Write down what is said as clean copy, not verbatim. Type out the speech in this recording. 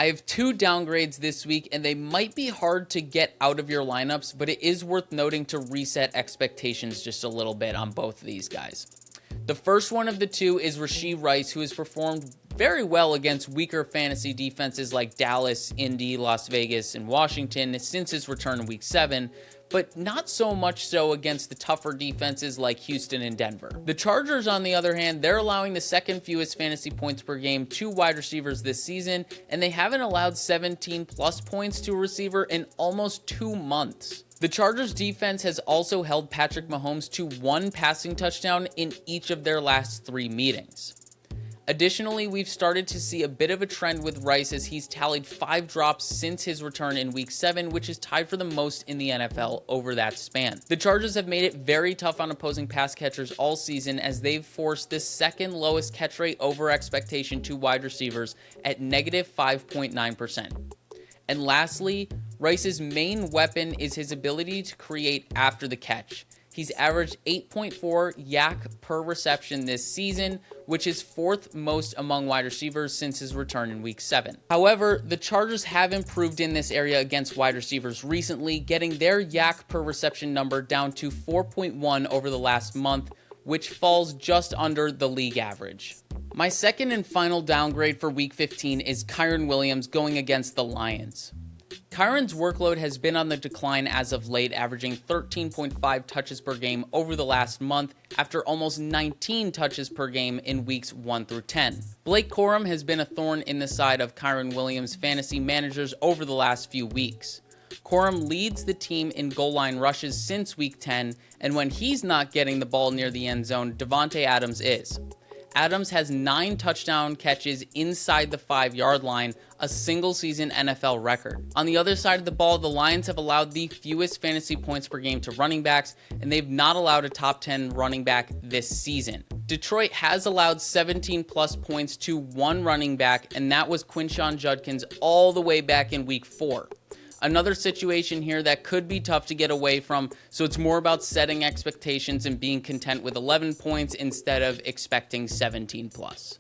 I have two downgrades this week, and they might be hard to get out of your lineups, but it is worth noting to reset expectations just a little bit on both of these guys. The first one of the two is Rashee Rice, who has performed very well against weaker fantasy defenses like Dallas, Indy, Las Vegas, and Washington since his return in Week 7, but not so much so against the tougher defenses like Houston and Denver. The Chargers, on the other hand, they're allowing the second fewest fantasy points per game to wide receivers this season, and they haven't allowed 17 plus points to a receiver in almost 2 months. The Chargers defense has also held Patrick Mahomes to 1 passing touchdown in each of their last 3 meetings. Additionally, we've started to see a bit of a trend with Rice as he's tallied 5 drops since his return in Week 7, which is tied for the most in the NFL over that span. The Chargers have made it very tough on opposing pass catchers all season as they've forced the second lowest catch rate over expectation to wide receivers at negative 5.9%. And lastly, Rice's main weapon is his ability to create after the catch. He's averaged 8.4 yak per reception this season, which is 4th most among wide receivers since his return in Week 7. However, the Chargers have improved in this area against wide receivers recently, getting their yak per reception number down to 4.1 over the last month, which falls just under the league average. My second and final downgrade for Week 15 is Kyren Williams going against the Lions. Kyren's workload has been on the decline as of late, averaging 13.5 touches per game over the last month after almost 19 touches per game in weeks 1 through 10. Blake Corum has been a thorn in the side of Kyren Williams' fantasy managers over the last few weeks. Corum leads the team in goal line rushes since Week 10, and when he's not getting the ball near the end zone, Davante Adams is. Adams has 9 touchdown catches inside the 5-yard line, a single-season NFL record. On the other side of the ball, the Lions have allowed the fewest fantasy points per game to running backs, and they've not allowed a top 10 running back this season. Detroit has allowed 17-plus points to one running back, and that was Quinshon Judkins all the way back in Week 4. Another situation here that could be tough to get away from, so it's more about setting expectations and being content with 11 points instead of expecting 17 plus.